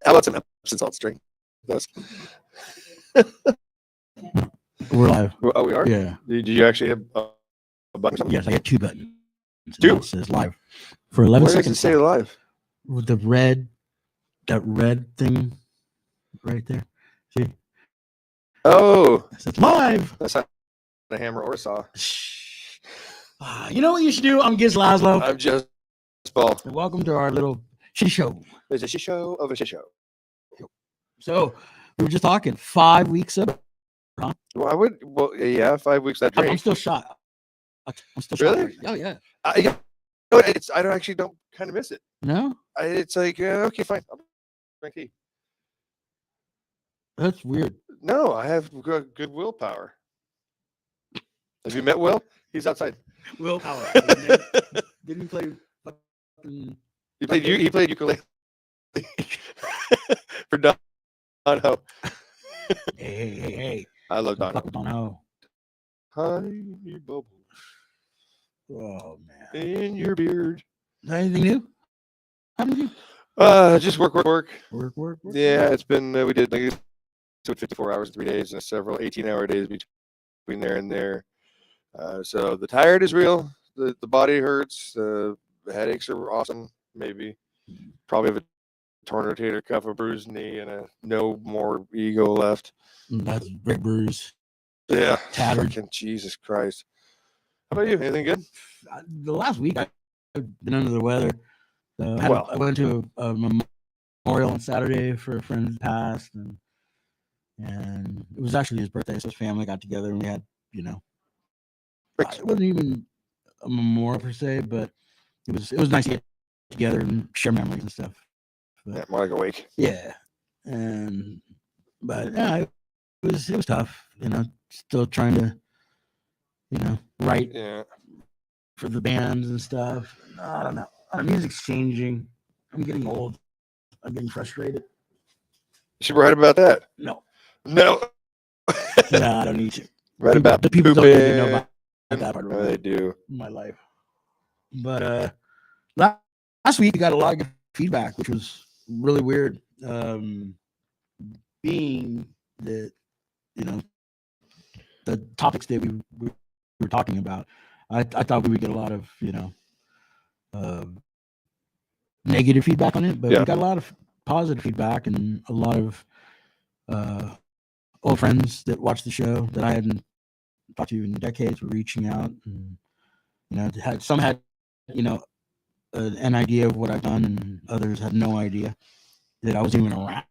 How about some Epsom salt drink? Those. We're live. Oh, we are? Yeah. Did you actually have a button or something? Yes, I got 2 buttons. Two? It says live for 11 Where seconds. does it say live? With that red thing right there. See? Oh, It says live. that's not a hammer or a saw. You know what you should do? I'm Gizz Lazlo. I'm just Paul. And welcome to our little shit show. There's a shit show of a shit show. So we were just talking 5 weeks of. Huh? Well, yeah, 5 weeks that drink. I'm still shot. I'm still Really? Shot. Oh yeah. I don't kind of miss it. No. It's like okay, fine. I'll drink tea. That's weird. No, I have good willpower. Have you met Will? He's outside. Willpower. Didn't he play? He played ukulele for Don Ho. Hey. I love Don Ho. Don Ho. Tiny bubbles. Oh man. In your beard. Anything new? Haven't you? Just work. Work. Yeah, it's been we did like 54 hours in 3 days and several 18-hour days between there and there. So the tired is real. The body hurts. The headaches are awesome. Maybe probably have a torn rotator cuff, a bruised knee, and no more ego left. That's big bruise. Yeah, tattered. Fucking Jesus Christ. How about you? Anything good? The last week I've been under the weather. I went to a memorial on Saturday for a friend who passed, and it was actually his birthday, so his family got together and we had, it wasn't even a memorial per se, but it was nice to get together and share memories and stuff. But, yeah, more like a wake. Yeah, but yeah, it was tough. Still trying to, write for the bands and stuff. I don't know. Music's changing. I'm getting old. I'm getting frustrated. You should write about that. No. No, I don't need to. Write about the people don't even know about that part of they do. My life. But last week we got a lot of good feedback, which was really weird. Being that the topics that we were talking about, I thought we would get a lot of negative feedback on it, but we got a lot of positive feedback and a lot of old friends that watched the show that I hadn't talked to in decades were reaching out, and some had an idea of what I've done, and others had no idea that I was even around.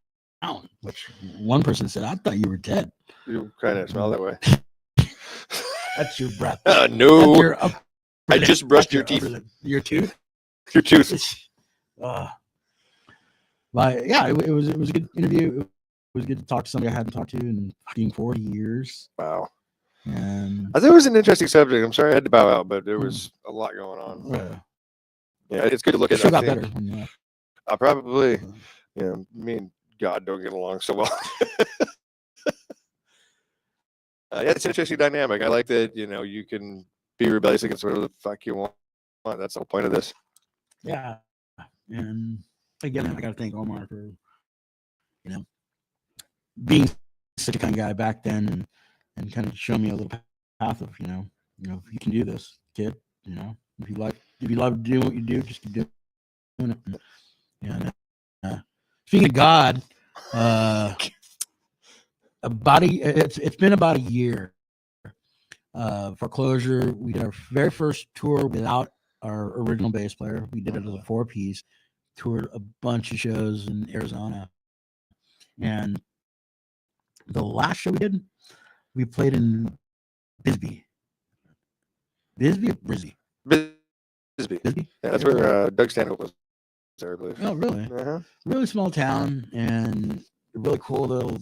Which one person said, "I thought you were dead." You kind of smell that way. That's your breath. No, I just brushed your teeth. Your tooth. Your tooth. But yeah, it was a good interview. It was good to talk to somebody I hadn't talked to in fucking 40 years. Wow. And I thought it was an interesting subject. I'm sorry I had to bow out, but there was a lot going on. Yeah, it's good to look at. It got better. I probably, me and God don't get along so well. It's an interesting dynamic. I like that, you can be rebellious against whatever the fuck you want. That's the whole point of this. Yeah. And again, I got to thank Omar for, being such a kind guy back then and kind of showing me a little path of, you can do this, kid. If you love doing what you do, just keep doing it. And speaking of God, it's been about a year. For closure, we did our very first tour without our original bass player. We did it as a 4-piece, toured a bunch of shows in Arizona, and the last show we played in Bisbee. Bisbee or Brizzy? Bisbee. Yeah, that's where Doug Stanhope was there, I believe. Oh, really? Uh-huh. Really small town, and a really cool little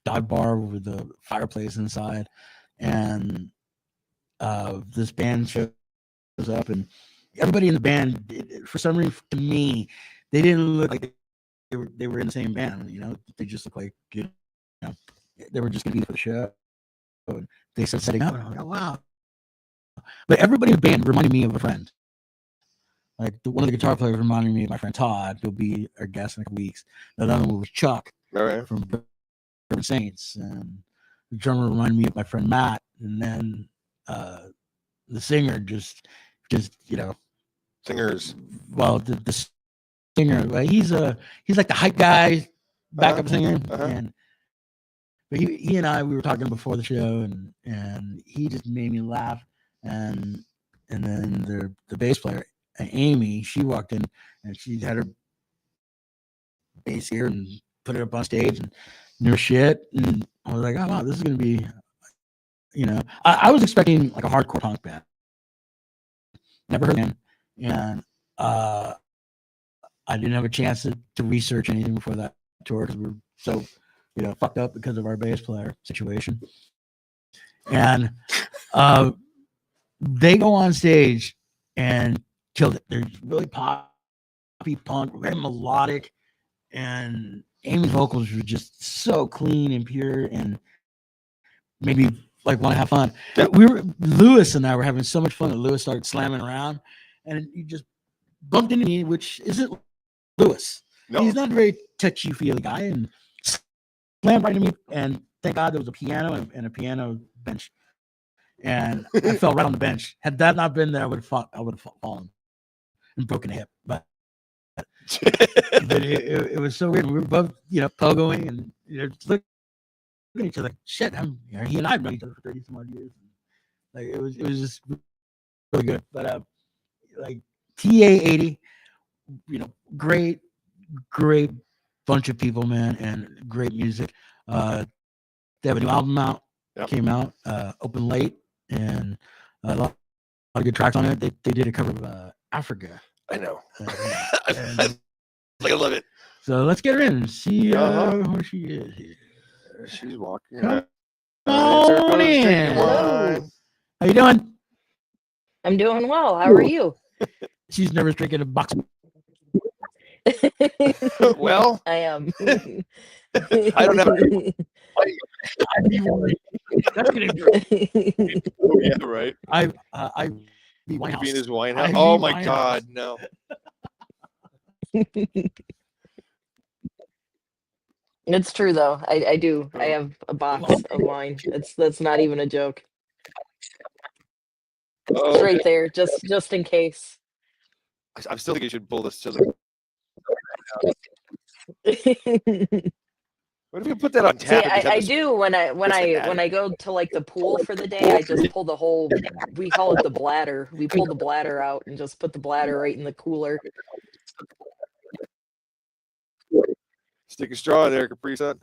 dive bar with a fireplace inside. And this band shows up, and everybody in the band, for some reason, to me, they didn't look like they were in the same band. They just looked like they were just going to be for the show. And they started setting up, and I was like, wow. But everybody in the band reminded me of a friend. Like one of the guitar players reminded me of my friend Todd, who'll be our guest in a couple weeks. The other one was Chuck from Bourbon Saints, and the drummer reminded me of my friend Matt, and then the singer just Singers. Well, the singer, well, he's like the hype guy, backup singer, and but he and I, we were talking before the show, and he just made me laugh, and then the bass player Amy, she walked in and she had her bass here and put it up on stage and knew her shit, and I was like, oh wow, this is gonna be, I was expecting like a hardcore punk band, never heard of them, and I didn't have a chance to research anything before that tour because we were so fucked up because of our bass player situation. And they go on stage and killed it. They're really poppy punk, very melodic, and Amy's vocals were just so clean and pure and made me like want to have fun. Lewis and I were having so much fun that Lewis started slamming around, and he just bumped into me, which isn't Lewis. No. He's not a very touchy-feely guy, and slammed right into me. And thank God there was a piano and a piano bench, and I fell right on the bench. Had that not been there, I would have fallen and broken a hip. But it was so weird. We were both, pogoing and looking at each other like, shit. He and I have known each other for 30 some odd years. Like it was just really good. But like TA-80, great bunch of people, man, and great music. They have a new album out, came out, Open Late, and a lot of good tracks on it. They did a cover of Africa. I know. I love it. So let's get her in and see who she is here. She's walking. Come on in. Hello. How you doing? I'm doing well. How are you? She's never drinking a box. Well, I am. I don't have. That's gonna Oh yeah, right. I be Winehouse. Be in his wine house. Oh my Winehouse. God, no. It's true though. I do. I have a box of wine. That's not even a joke. It's right there, just in case. I'm still thinking you should pull this to the. What if we put that on See, tap? I do when I go to like the pool for the day. I just pull the whole. We call it the bladder. We pull the bladder out and just put the bladder right in the cooler. Stick a straw in there, Capri Sun.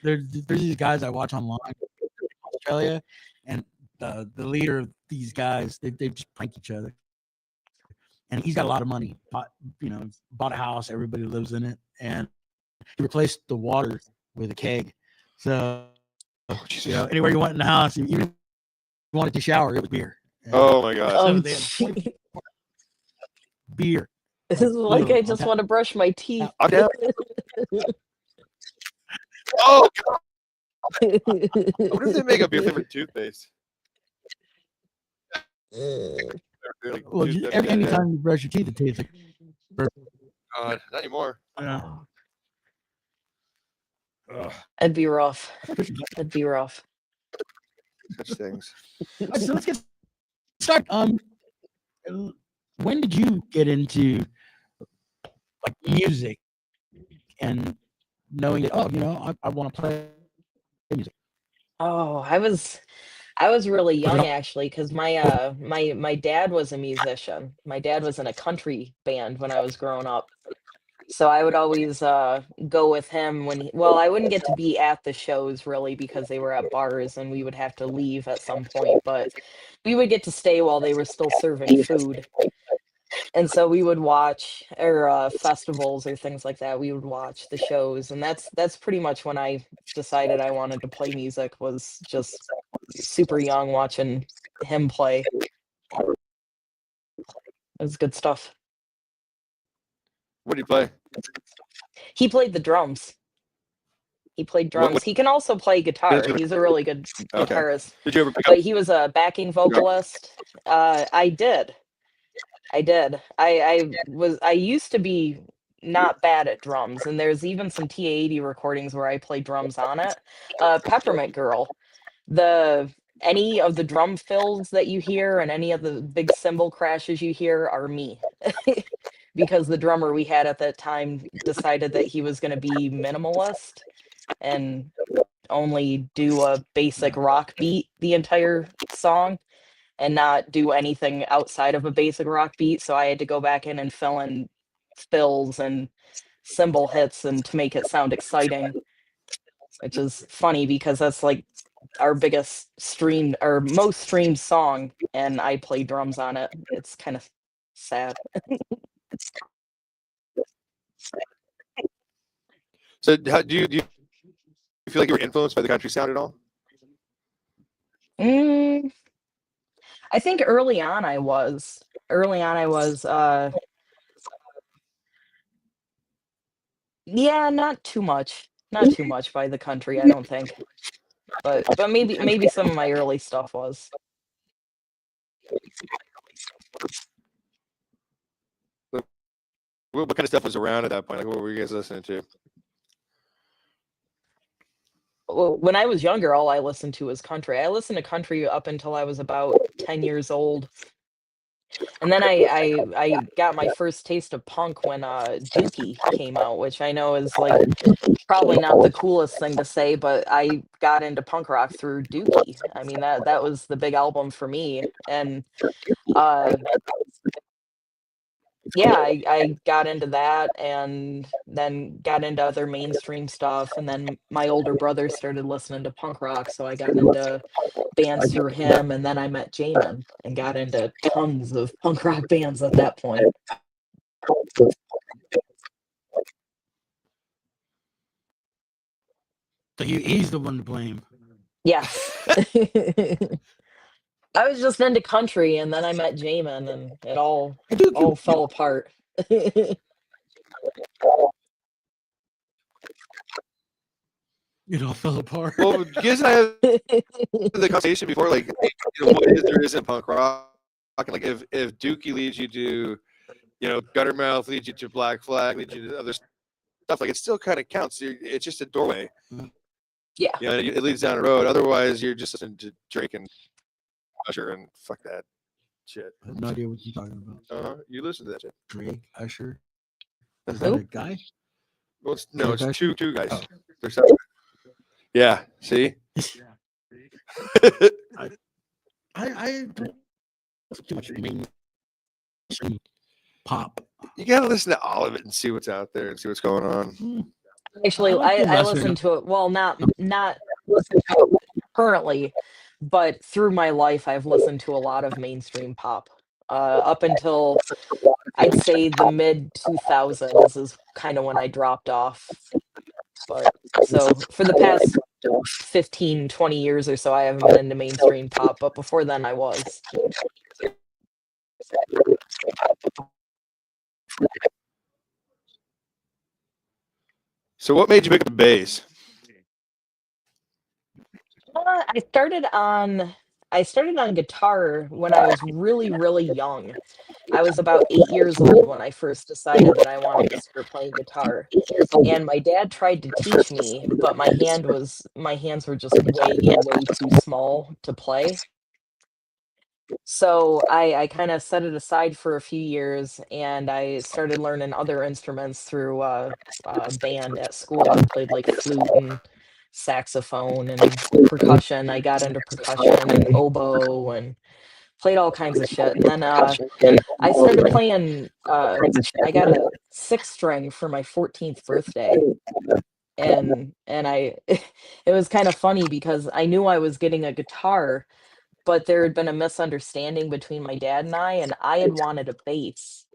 There's these guys I watch online in Australia, and the leader of these guys, they just prank each other. And he's got a lot of money. Bought a house, everybody lives in it, and he replaced the water with a keg. So anywhere you went in the house, even if you wanted to shower, it was beer. And oh my God! So beer. This is like I just want to brush my teeth. Oh God! What if they make a beer flavored toothpaste? Well, anytime you brush your teeth, it tastes like. God, not anymore. That'd be rough. That'd be rough. Such things. So let's get started. When did you get into like music and knowing that I want to play music? Oh, I was really young actually, because my dad was a musician. My dad was in a country band when I was growing up. So I would always go with him I wouldn't get to be at the shows really because they were at bars and we would have to leave at some point, but we would get to stay while they were still serving food. And so we would watch festivals or things like that. We would watch the shows, and that's pretty much when I decided I wanted to play music, was just super young watching him play. It was good stuff. What do you play? He played the drums. He played What- drums. He can also play guitar. good. He's a really good Okay. guitarist. Did you ever pick up? But he was a backing vocalist. I did. I used to be not bad at drums, and there's even some TA-80 recordings where I play drums on it. Peppermint Girl. Any of the drum fills that you hear and any of the big cymbal crashes you hear are me. Because the drummer we had at that time decided that he was going to be minimalist and only do a basic rock beat the entire song and not do anything outside of a basic rock beat. So I had to go back in and fill in fills and cymbal hits and to make it sound exciting, which is funny because that's like our biggest streamed or most streamed song, and I play drums on it. It's kind of sad. So do you feel like you were influenced by the country sound at all? Mm, I think early on I was. Yeah, not too much. Not too much by the country, I don't think. But maybe some of my early stuff was. What kind of stuff was around at that point? Like, what were you guys listening to? Well, when I was younger, all I listened to was country. I listened to country up until I was about 10 years old. And then I got my first taste of punk when Dookie came out, which I know is like probably not the coolest thing to say, but I got into punk rock through Dookie. I mean that was the big album for me. And uh yeah, I got into that and then got into other mainstream stuff. And then my older brother started listening to punk rock. So I got into bands through him. And then I met Jamin and got into tons of punk rock bands at that point. So he's the one to blame. Yes. I was just into country and then I met Jamin and it all fell apart. It all fell apart. Well, Gizz and I had the conversation before, like, what is there isn't punk rock? And like, if Dookie leads you to, Guttermouth leads you to Black Flag, leads you to other stuff, like, it still kind of counts. It's just a doorway. Yeah. It leads down a road. Otherwise, you're just listening to Drake and Usher and fuck that shit. I have no idea what you're talking about. You listen to that shit. Drake, Usher. Is Who? that a guy? Well, no, it's Drake, two guys. Oh. They're separate. Yeah, see? I don't listen too much mainstream pop. You gotta listen to all of it and see what's out there and see what's going on. Actually, I listened to it. Well, not currently, but through my life, I've listened to a lot of mainstream pop. Up until I'd say the mid 2000s is kind of when I dropped off. But so for the past 15, 20 years or so, I haven't been into mainstream pop, but before then I was. So what made you pick up the bass? I started on guitar when I was really, really young. I was about 8 years old when I first decided that I wanted to start playing guitar. And my dad tried to teach me, but my hands were just way, way too small to play. So I kind of set it aside for a few years and I started learning other instruments through band at school. I played like flute and saxophone and percussion. I got into percussion and oboe and played all kinds of shit. And then I started playing, I got a 6-string for my 14th birthday. And I, it was kind of funny because I knew I was getting a guitar, but there had been a misunderstanding between my dad and I had wanted a bass.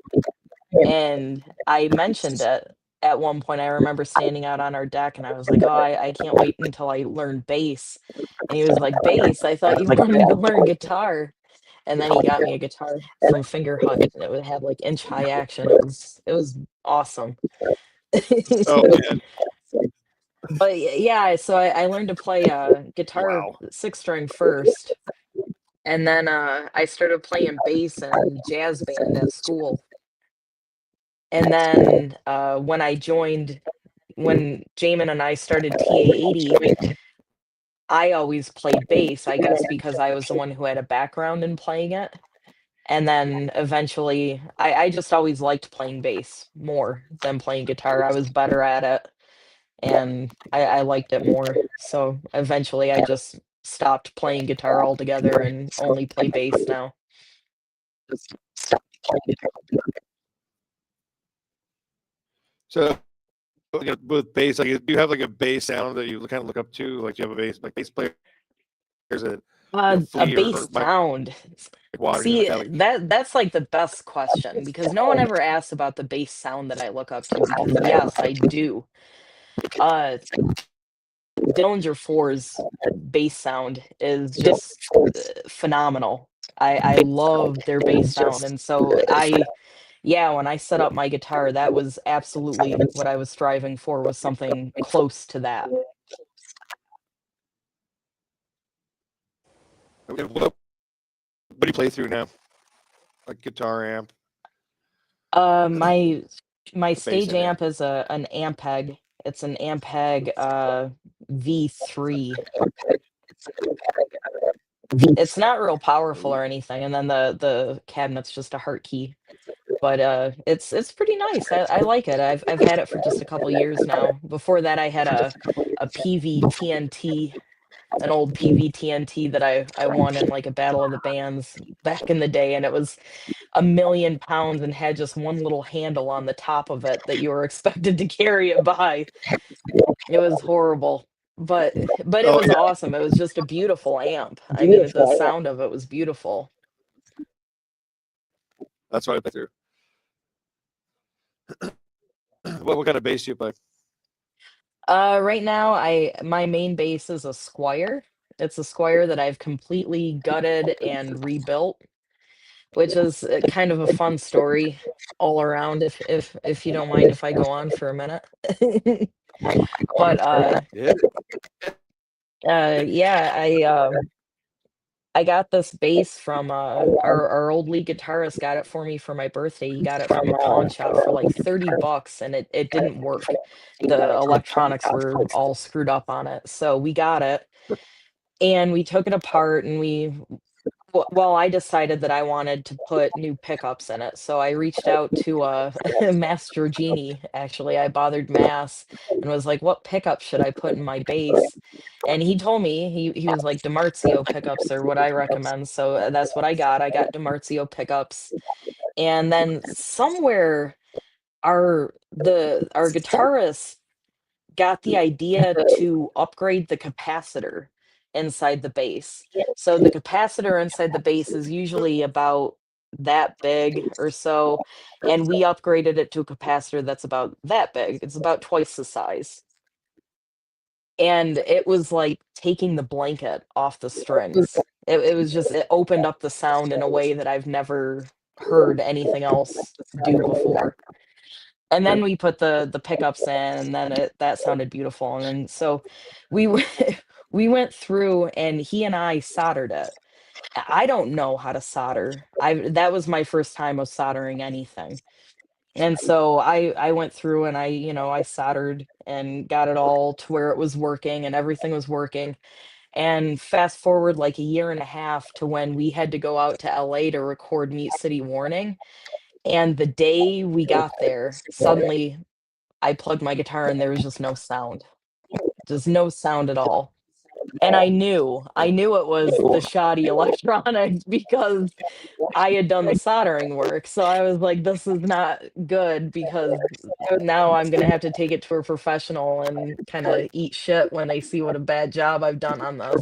And I mentioned it at one point. I remember standing out on our deck and I was like, oh, I can't wait until I learn bass. And he was like, bass? I thought you wanted to learn guitar. And then he got me a guitar from Fingerhut and it would have like inch high action. It was awesome. Oh man. But yeah, so I learned to play guitar Wow. 6 string first, and then I started playing bass and jazz band at school. And then when Jamin and I started TA-80, I always played bass, I guess because I was the one who had a background in playing it. And then eventually, I just always liked playing bass more than playing guitar. I was better at it, and I liked it more. So eventually, I just stopped playing guitar altogether and only play bass now. So like, with bass, like, do you have like a bass sound that you kind of look up to? Like, do you have a bass players that A Flea or bass Mike sound. Watt or anything like See, that? Like, that's like the best question because no one ever asks about the bass sound that I look up to because yes, I do. Uh Dillinger 4's bass sound is just phenomenal. I love their bass sound, and so yeah, when I set up my guitar, that was absolutely what I was striving for was something close to that. what do you play through now? Like guitar amp, My the bass stage in there. amp is an Ampeg. It's an Ampeg V3. It's not real powerful or anything, and then the cabinet's just a heart key. But it's pretty nice. I like it. I've had it for just a couple years now. Before that, I had a PVTNT, an old PVTNT that I won in like a battle of the bands back in the day, and it was 1,000,000 pounds and had just one little handle on the top of it that you were expected to carry it by. It was horrible. But it Oh was yeah, awesome. It was just a beautiful amp. I mean, the sound of it was beautiful. that's what I play through. What kind of bass do you play? Right now, I my main base is a Squire. It's a Squire that I've completely gutted and rebuilt, which is kind of a fun story all around. If you don't mind if I go on for a minute, but Yeah. yeah, I got this bass from our old lead guitarist got it for me for my birthday. He got it from a pawn shop for like 30 bucks and it didn't work. The electronics were all screwed up on it. So we got it and we took it apart and well, I decided that I wanted to put new pickups in it. So I reached out to Master Genie. Actually, I bothered Mass and was like, "What pickup should I put in my bass?" And he told me he was like DiMarzio pickups are what I recommend. So that's what I got. I got DiMarzio pickups. And then somewhere our guitarist got the idea to upgrade the capacitor inside the base. So the capacitor inside the base is usually about that big or so, and we upgraded it to a capacitor that's about that big. It's about twice the size. And it was like taking the blanket off the strings. It was just it opened up the sound in a way that I've never heard anything else do before. And then we put the pickups in, and then that sounded beautiful, and then so we w we went through, and he and I soldered it. I don't know how to solder. I That was my first time of soldering anything, and so I went through and I soldered and got it all to where it was working and everything was working, and fast forward, like, a year and a half to when we had to go out to LA to record Meat City Warning, and the day we got there, suddenly I plugged my guitar and there was just no sound at all. And I knew it was the shoddy electronics because I had done the soldering work. So I was like, this is not good because now I'm gonna have to take it to a professional and kind of eat shit when they see what a bad job I've done on this.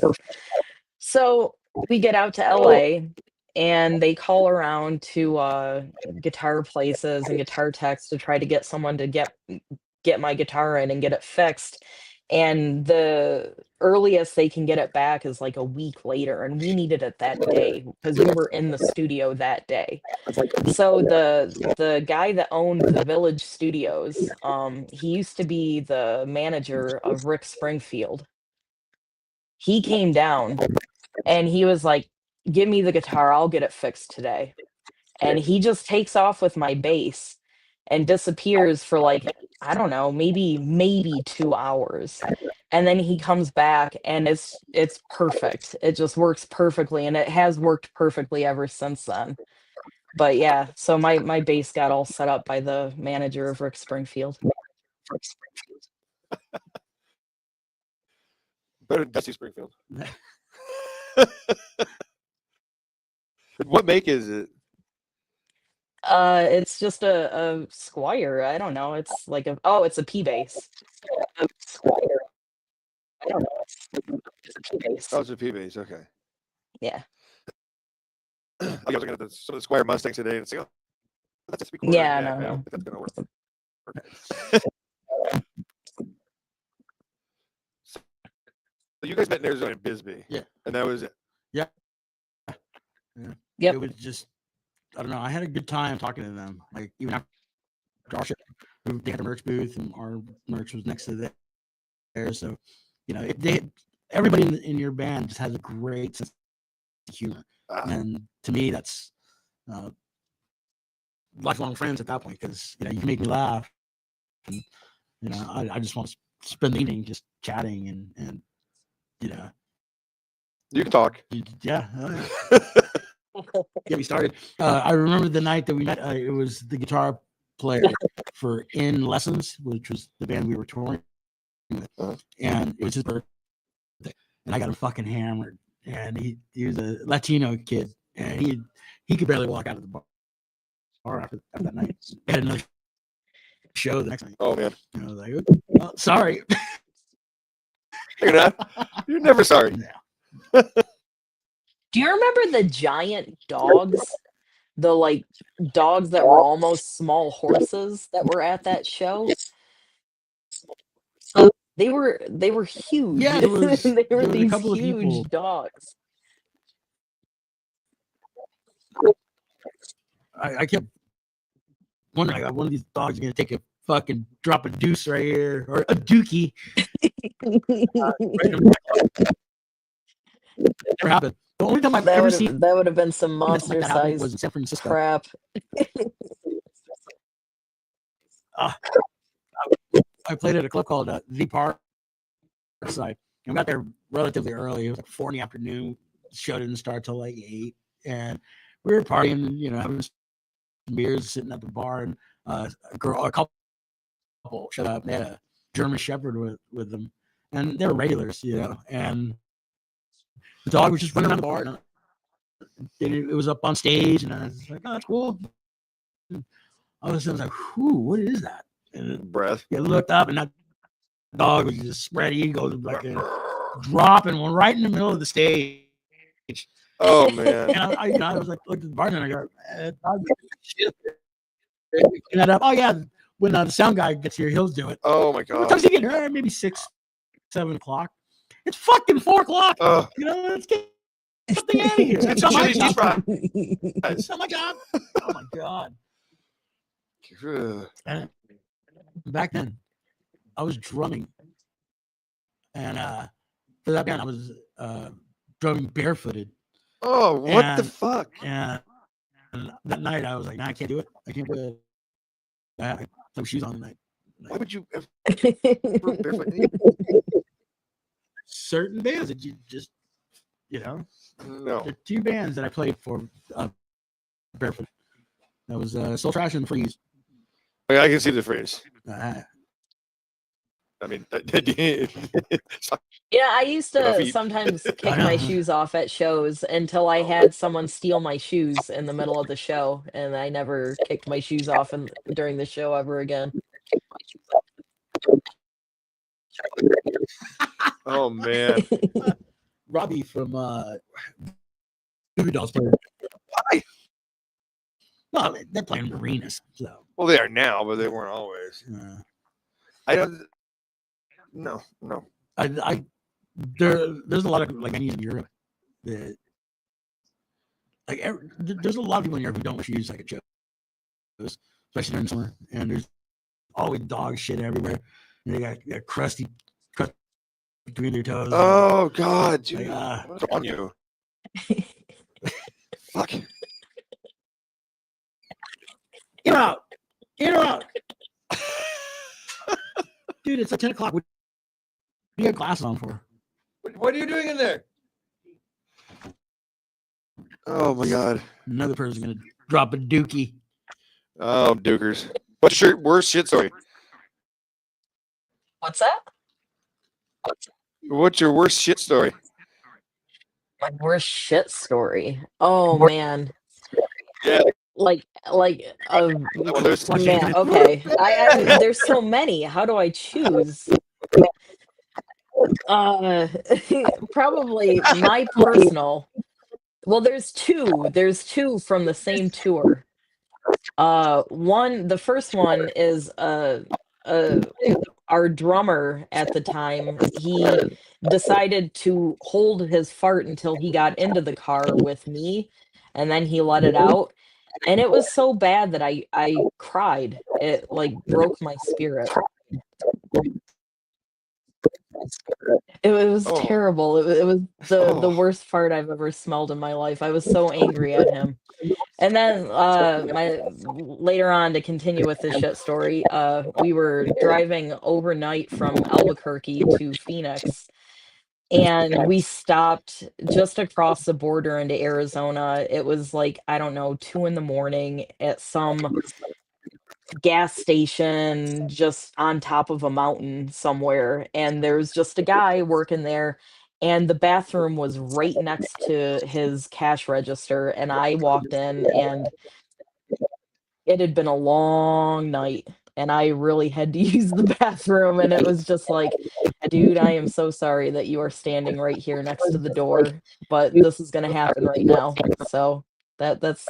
So we get out to LA and they call around to guitar places and guitar techs to try to get someone to get my guitar in and get it fixed. and the earliest they can get it back is like a week later, and we needed it that day because we were in the studio that day. So the guy that owned the Village Studios, he used to be the manager of Rick Springfield. He came down and he was like, "Give me the guitar, I'll get it fixed today." And he just takes off with my bass and disappears for like, I don't know, maybe 2 hours. And then he comes back and it's perfect. It just works perfectly, and it has worked perfectly ever since then. But yeah, so my bass got all set up by the manager of Rick Springfield. Better than Dusty Springfield. What make is it? It's just a Squire. I don't know. It's like it's a P bass. Squire. I don't know. It's a P bass. Oh, it's a P bass. Okay. Yeah. I was looking at some of the Squire Mustangs today and say, "Oh, that's a speaker." Yeah, I no, don't no. think that's gonna work. So you guys met in Arizona in Bisbee. Yeah. And that was it. Yeah. Yep. It was just, I don't know. I had a good time talking to them. Like, even after our show, they had a merch booth, and our merch was next to there. So, everybody in your band just has a great sense of humor. And to me, that's lifelong friends at that point, because, you can make me laugh. And, I just want to spend the evening just chatting and you can talk. Yeah. Get me started. I remember the night that we met. It was the guitar player for In Lessons, which was the band we were touring with, and it was his birthday, and I got him fucking hammered. And he was a Latino kid, and he could barely walk out of the bar after that night. They had another show the next night. Oh man. I was like, oh, sorry. You're never sorry. Yeah. Do you remember the giant dogs? The dogs that were almost small horses that were at that show? They were huge. Yeah, they were a these couple of people. huge dogs. I kept wondering, like, one of these dogs is gonna take a fucking drop a deuce right here, or a dookie. Never happened. The only time I've ever seen that would have been some monster like size was in San Francisco. crap. I played at a club called The Park Side. I got there relatively early. It was like 4 in the afternoon. The show didn't start till like 8, and we were partying, having some beers, sitting at the bar, and a couple showed up. They had a German Shepherd with them, and they were regulars, and the dog was just running around the bar, and it was up on stage, and I was like, "Oh, that's cool." And all of a sudden, I was like, "Whew, what is that?" And Breath. I looked up, and that dog was just spread eagle, like dropping one right in the middle of the stage. Oh man. And I was like, looked at the bartender, and I go, shit. And I, oh yeah, when the sound guy gets here, he'll do it. Oh my god. What time's he getting here? Maybe 6, 7 o'clock. It's fucking 4 o'clock. Let's get something out of here. It's not my job. It's not my job. Oh my god. And back then, I was drumming, and for that band, I was drumming barefooted. Oh, what the fuck? And that night, I was like, "Nah, I can't do it. I can't do it. I have no shoes on tonight." Why would you ever barefoot? Certain bands that you just, No. The 2 bands that I played for barefoot. That was Soul Trash and Freeze. I can see the phrase. I mean, yeah, I used to sometimes kick my shoes off at shows until I had someone steal my shoes in the middle of the show, and I never kicked my shoes off during the show ever again. Oh man. Robbie from Voodoo Dolls played. Well, they're playing arenas, so. Well, they are now, but they weren't always. I don't. No. There's a lot of like venues in Europe that there's a lot of people in Europe who don't wish to use like a shows, especially during summer, and there's always dog shit everywhere. And they got crusty between their toes. Oh God, dude, Like, what's on you? Fuck. Get out! Get out! Dude, it's like 10 o'clock. What do you have glasses on for? What are you doing in there? Oh my God. Another person's gonna drop a dookie. Oh, Dukers. What's your worst shit story? What's that? What's your worst shit story? My worst shit story. Oh man. Yeah. Like There's- man, okay. I there's so many. How do I choose? Probably my personal. Well, there's two. There's two from the same tour. The first one is our drummer at the time. He decided to hold his fart until he got into the car with me, and then he let it out. And it was so bad that I cried. It like broke my spirit. It was Oh. terrible. It was the Oh. worst fart I've ever smelled in my life. I was so angry at him. And then later on, to continue with this shit story, we were driving overnight from Albuquerque to Phoenix, and we stopped just across the border into Arizona. It was like, I don't know, 2 a.m. at some gas station just on top of a mountain somewhere, and there was just a guy working there, and the bathroom was right next to his cash register, and I walked in, and it had been a long night, and I really had to use the bathroom, and it was just like, dude, I am so sorry that you are standing right here next to the door, but this is gonna happen right now. So that's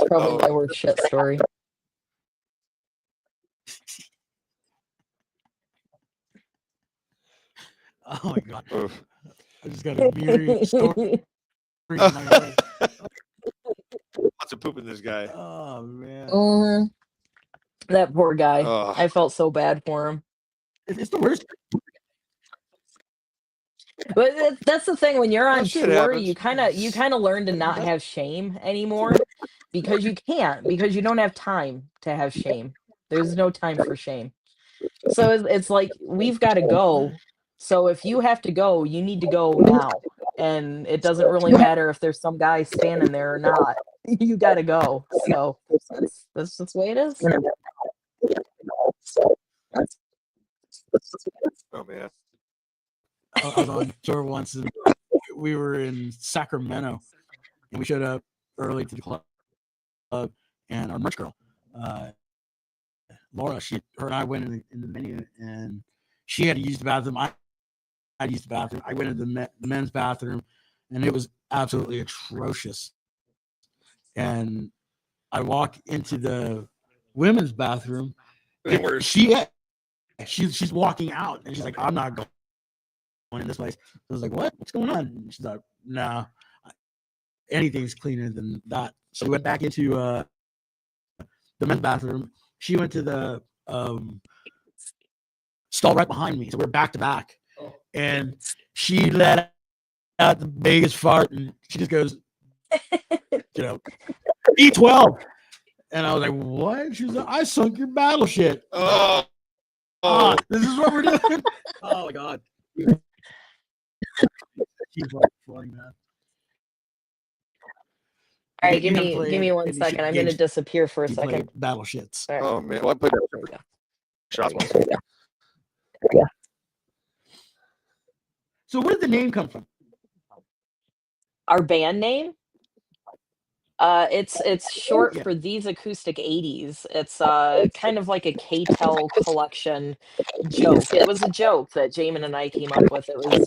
probably my worst shit story. Oh my God. Oof. I just got a myriad story in my head. Lots of poop in this guy. Oh man. Mhm. That poor guy. Oh. I felt so bad for him. It's the worst. But that's the thing, when you're on shit tour, happens. you kind of learn to not have shame anymore, because you don't have time to have shame. There's no time for shame. So it's like, we've got to go. So if you have to go, you need to go now. And it doesn't really matter if there's some guy standing there or not. You got to go. So that's just the way it is. Oh man. I was on tour once, and we were in Sacramento, and we showed up early to the club, and our merch girl, Laura, her and I went in the menu, and she had to use the bathroom. I had to use the bathroom. I went into the men's bathroom, and it was absolutely atrocious. And I walk into the women's bathroom. Way worse. She's walking out, and she's like, "I'm not going in this place." So I was like, "What's going on?" And she's like, "No, anything's cleaner than that." So we went back into the men's bathroom. She went to the stall right behind me, so we're back to back. And she let out the biggest fart, and she just goes, E12. And I was like, "What?" She was like, "I sunk your battleship." Oh. This is what we're doing. Oh my God. She's like funny, man. All right, You give gotta me play 1 any second. shit I'm gonna games. disappear for a You play second. battleships. All right, Oh man. Well, I played there we go. shots once. So where did the name come from? Our band name? It's short Yeah. for These Acoustic 80s. It's kind of like a K-Tel collection joke. It was a joke that Jamin and I came up with. It was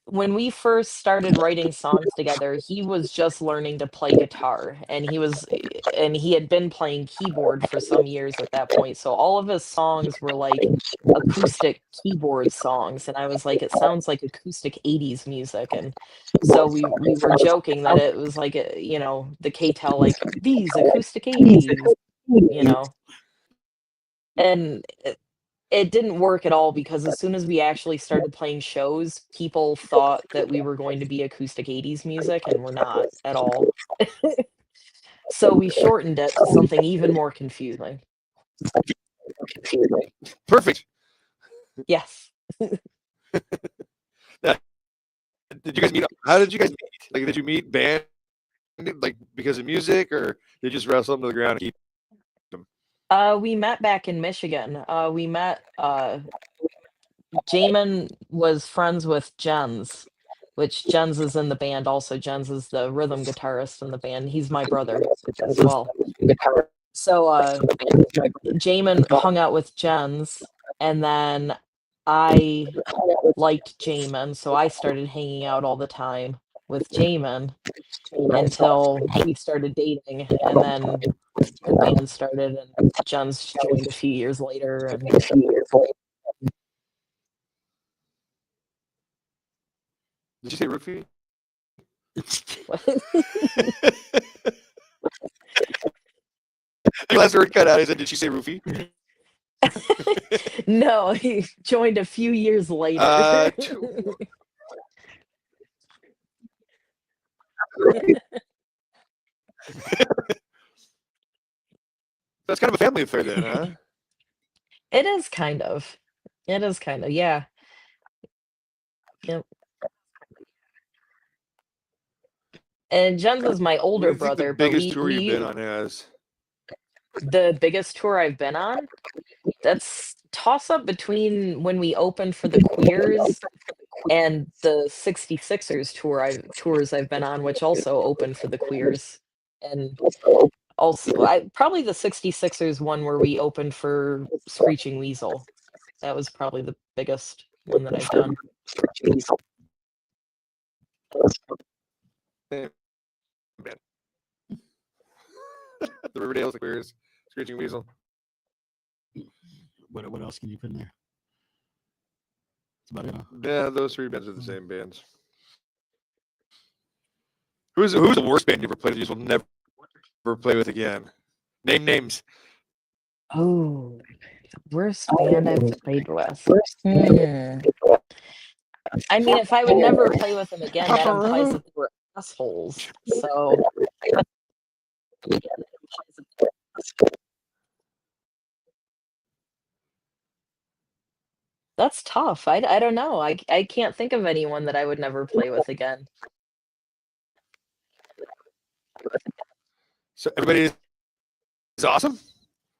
when we first started writing songs together, he was just learning to play guitar, and he had been playing keyboard for some years at that point. So all of his songs were like acoustic keyboard songs, and I was like, it sounds like acoustic 80s music. And so we were joking that it was like the KTEL, like these acoustic 80s, you know. And it didn't work at all because as soon as we actually started playing shows, people thought that we were going to be acoustic 80s music, and we're not at all. So we shortened it to something even more confusing. Perfect. Yes. Yeah. Did you guys meet? How did you guys meet? Like, did you meet band like because of music, or did you just wrestle them to the ground and keep them? We met back in Michigan. We met Jamin was friends with Jens, which Jens is in the band also. Jens is the rhythm guitarist in the band. He's my brother as well. So Jamin hung out with Jens, and then I liked Jamin, so I started hanging out all the time with Jamin until we started dating, and then the band started, and Jens joined a few years later, and Did you say roofie? The last word cut out. I said, "Did she say roofie?" No, he joined a few years later. That's kind of a family affair then, huh? It is kind of. Yeah. Yep. And Jens is my What do older you think the brother, but biggest tour you've been on has? the biggest tour I've been on, that's toss up between when we opened for the Queers and the 66ers tours I've been on, which also opened for the Queers. And also probably the 66ers one where we opened for Screeching Weasel. That was probably the biggest one that I've done. Man. The Riverdale's, the Queers, Screeching Weasel. What else can you put in there? That's about it. Huh? Yeah, those three bands are the same bands. Who's the worst band you ever played with? You will never play with again. Name names. Oh, worst band I've played with. Hmm. I mean, if I would never play with them again, that implies that they were assholes. So that's tough. I don't know. I can't think of anyone that I would never play with again. So everybody is awesome.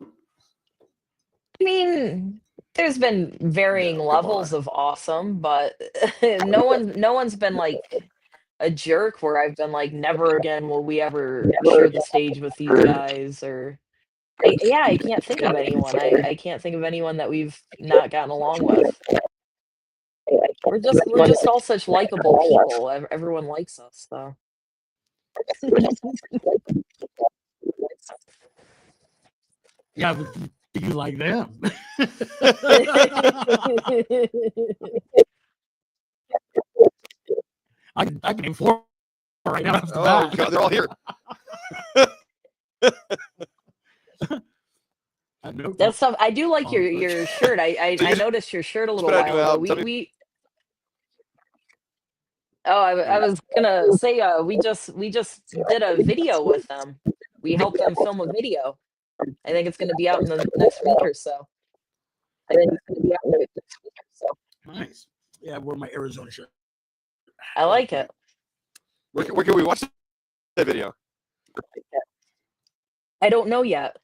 I mean, there's been varying No, come levels on. of awesome, but no one's been like a jerk where I've been like, never again will we ever share the stage with these guys. Or yeah, I can't think of anyone. I can't think of anyone that we've not gotten along with. We're just all such likable people. Everyone likes us, so. Yeah, but do you like them? I can name four right now. Off the Oh bat. God, they're all here. That stuff. I do like Oh, your shirt. I So you noticed your shirt a little put out a while new ago. album. Tell me- We Oh, I was gonna say we just did a video with them. We helped them film a video. I think it's gonna be out in the next week or so. nice. Yeah, I wore my Arizona shirt. I like it. Where can we watch that video? I don't know yet.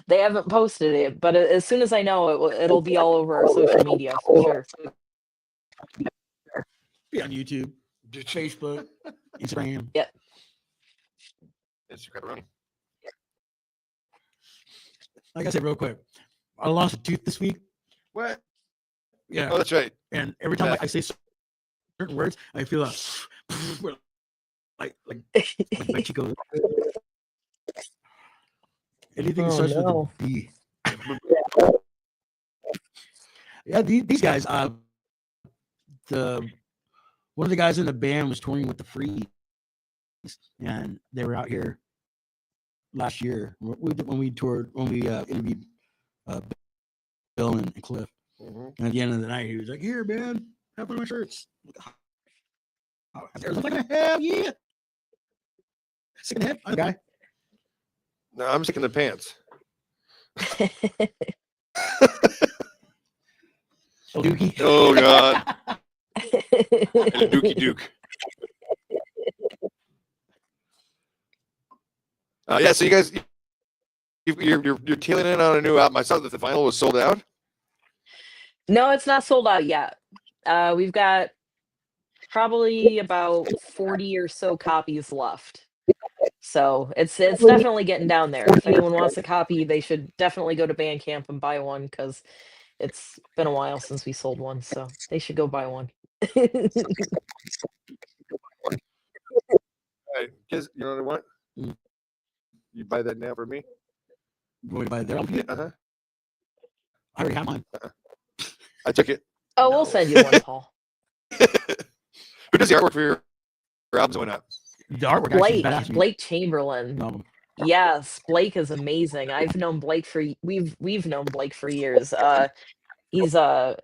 They haven't posted it, but as soon as I know, it'll be all over our social media for sure. Be on YouTube, Facebook, Instagram. Yeah. Instagram. Like I said, real quick, I lost a tooth this week. What? Yeah. Oh, that's right. And every time Yeah. I say certain words, I feel like Chico. Anything Oh, starts no. with a B. Yeah, these guys. One of the guys in the band was touring with the Freeze, and they were out here last year when we interviewed Bill and Cliff. Mhm. And at the end of the night, he was like, "Here, man, have one of my shirts." I was like, "Hell yeah!" Sick in the head, I'm a guy. No, I'm sick in the pants. Dookie. Oh God. And a Dookie Duke. Yeah, so you guys, you're tailing in on a new album. I saw that the vinyl was sold out. No, it's not sold out yet. We've got probably about 40 or so copies left. So it's definitely getting down there. If anyone wants a copy, they should definitely go to Bandcamp and buy one because it's been a while since we sold one. So they should go buy one. All right, Gizz, you know what? Mm. You buy that now for me? You want me to buy their album? Uh-huh. I already have mine. I took it. Oh, No. we'll send you one, Paul. Who does the artwork for your albums going up? The artwork actually is Blake, badass. Blake Chamberlain. Album. Yes, Blake is amazing. I've known Blake for we've known Blake for years. He's an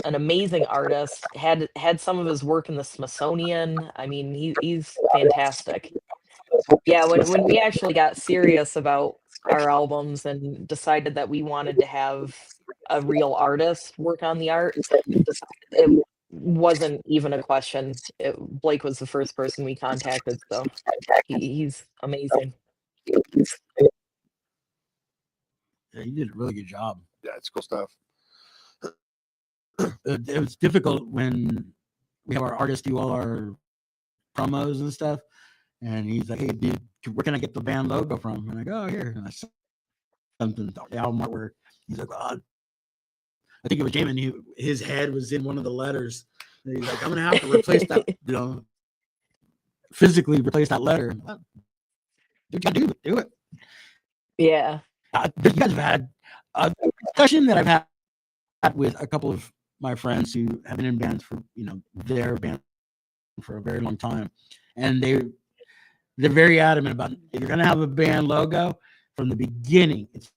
amazing artist. Had some of his work in the Smithsonian. I mean, he's fantastic. Yeah, when we actually got serious about our albums and decided that we wanted to have a real artist work on the art, it wasn't even a question. Blake was the first person we contacted, so he's amazing. Yeah, he did a really good job. Yeah, it's cool stuff. It was difficult when we have our artists do all our promos and stuff. And he's like, "Hey, dude, where can I get the band logo from?" And I go, "Oh, here." And I sent something, the album artwork. He's like, "Oh, I think it was Jamin. His head was in one of the letters. And he's like, "I'm gonna have to replace that, physically replace that letter." You gotta do it. Yeah. You guys have had a discussion that I've had with a couple of my friends who have been in bands for their band for a very long time, and they're very adamant about if you're gonna have a band logo from the beginning, it's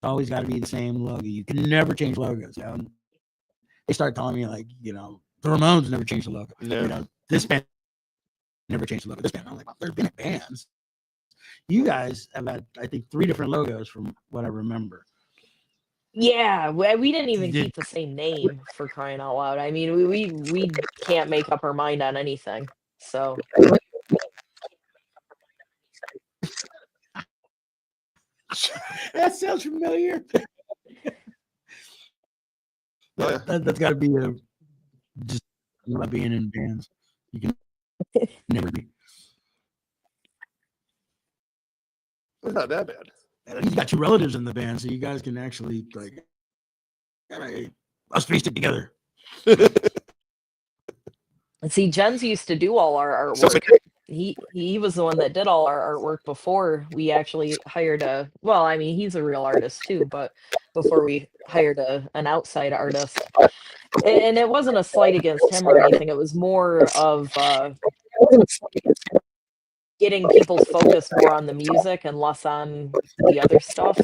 always got to be the same logo. You can never change logos. They start telling me like, the Ramones never changed the logo. No. This band never changed the logo. This band, I'm like, well, there's been bands. You guys have had, I think, 3 different logos from what I remember. Yeah, we didn't even keep the same name, for crying out loud. I mean, we can't make up our mind on anything. So That sounds familiar. Oh, yeah. That's got to be just about being in bands. You can never be. It's not that bad. And you got 2 relatives in the band, so you guys can actually like, hey, let's piece it together. and see, Jens used to do all our So artwork. He was the one that did all our artwork before we actually hired he's a real artist too, but before we hired an outside artist. And it wasn't a slight against him or anything. It was more of getting people's focus more on the music and less on the other stuff,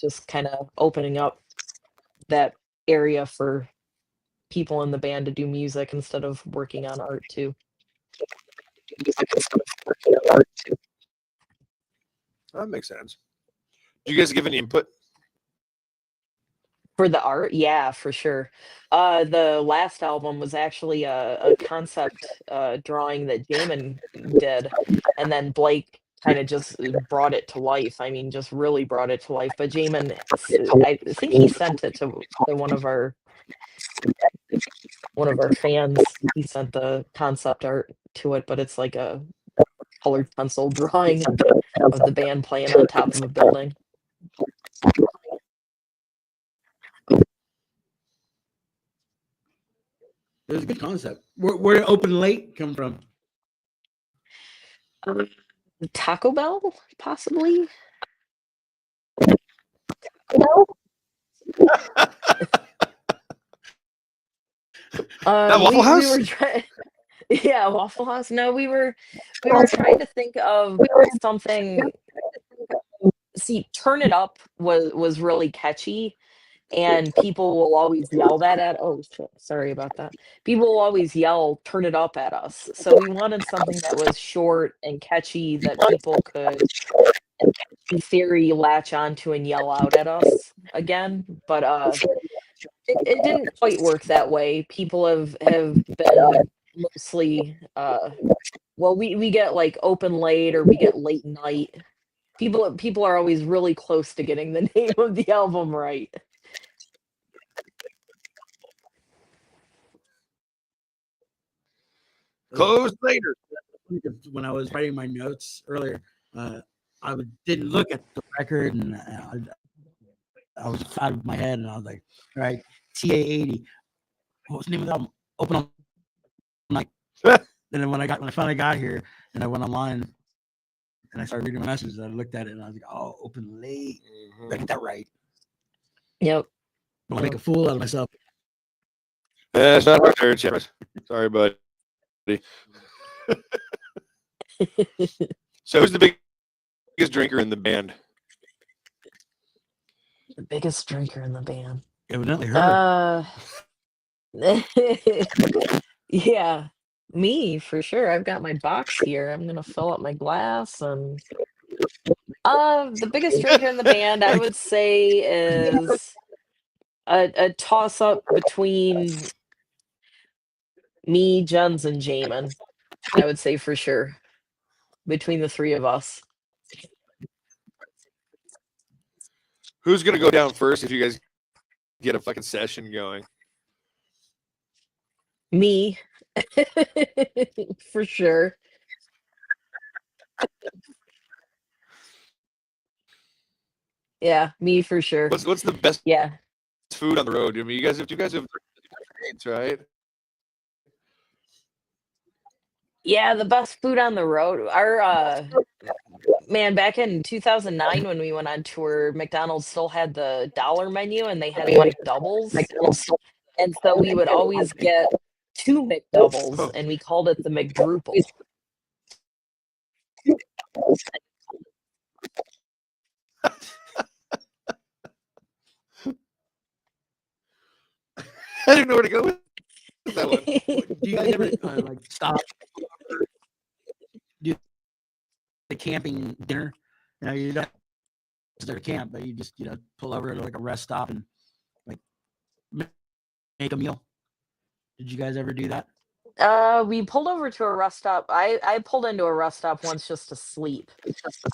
just kind of opening up that area for people in the band to do music instead of working on art too. That makes sense. Do you guys give any input? For the art, yeah, for sure. The last album was actually a concept drawing that Jamin did, and then Blake kind of just brought it to life. I mean, just really brought it to life. But Jamin, I think he sent it to one of our fans. He sent the concept art to it, but it's like a colored pencil drawing of the band playing on top of a building. It was a good concept. Where did Open Late come from? Taco Bell, possibly. That Waffle We House? were trying. Yeah, Waffle House. No, we were trying to think of something. See, Turn It Up was really catchy, and people will always yell that at. Oh shit, sorry about that. People will always yell "Turn it up" at us. So we wanted something that was short and catchy that people could, in theory, latch onto and yell out at us again. But it didn't quite work that way. People have been mostly well, we get like Open Late or we get Late Night. People are always really close to getting the name of the album right. Close later. When I was writing my notes earlier, didn't look at the record, and I was out of my head, and I was like, all right, TA-80. What was the name of the album? Open All Night. And then when I finally got here, and I went online, and I started reading my messages, I looked at it, and I was like, oh, Open Late. I get that right. Yep. I want to make a fool out of myself. It's not my turn, Chris. Sorry, buddy. So who's the biggest drinker in the band? The biggest drinker in the band. Evidently her. Yeah, me for sure. I've got my box here. I'm gonna fill up my glass and the biggest drinker in the band I would say is a toss up between me, Jens, and Jamin. I would say for sure. Between the three of us. Who's gonna go down first if you guys get a fucking session going? Me. For sure. Yeah, me for sure. What's the best Yeah. food on the road? I mean, you guys have dates, right? Yeah, the best food on the road. Our man, back in 2009 when we went on tour, McDonald's still had the dollar menu and they had McDoubles. And so we would always get 2 McDoubles Oh. and we called it the McDruple. I didn't know where to go with that one. Do you guys ever like stop, do the camping dinner? You don't start a camp, but you just pull over to like a rest stop and like make a meal. Did you guys ever do that? We pulled over to a rest stop. I pulled into a rest stop once just to sleep.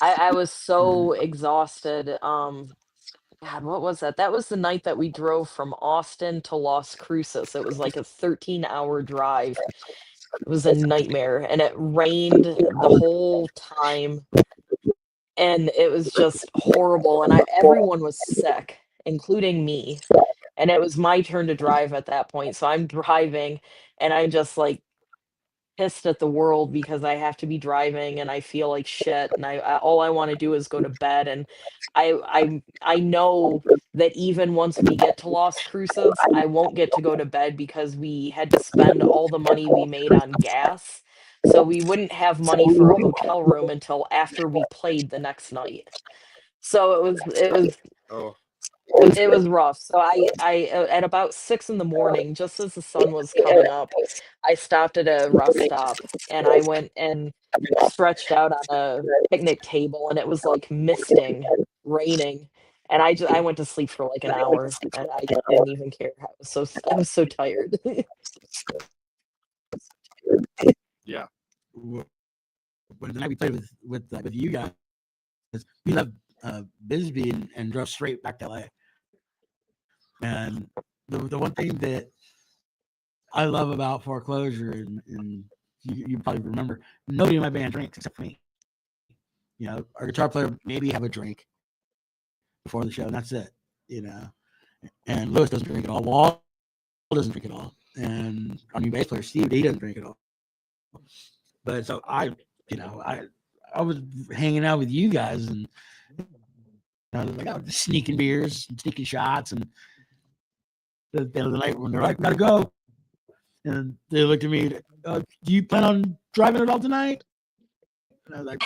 I was so exhausted. God, what was that? That was the night that we drove from Austin to Las Cruces. It was like a 13-hour drive. It was a nightmare, and it rained the whole time, and it was just horrible. And everyone was sick, including me. And it was my turn to drive at that point. So I'm driving, and I'm just like pissed at the world because I have to be driving and I feel like shit and I all I want to do is go to bed and I know that even once we get to Las Cruces, I won't get to go to bed because we had to spend all the money we made on gas. So we wouldn't have money for a hotel room until after we played the next night. So Oh, it was rough. So I at about 6 in the morning, just as the sun was coming up, I stopped at a rest stop and I went and stretched out on a picnic table and it was like misting, raining. And I went to sleep for like an hour and I didn't even care. I was so tired. yeah. When the night we played with you guys, we left Bisbee and drove straight back to LA. And the one thing that I love about Foreclosure, and you probably remember, nobody in my band drinks except for me. Our guitar player maybe have a drink before the show, and that's it. And Lewis doesn't drink at all. Wall doesn't drink at all. and our new bass player Steve, he doesn't drink at all. But so I was hanging out with you guys, and I was like, I was just sneaking beers and sneaking shots, and at the end of the night when they're like, gotta go, and they looked at me, do you plan on driving at all tonight? And I was like,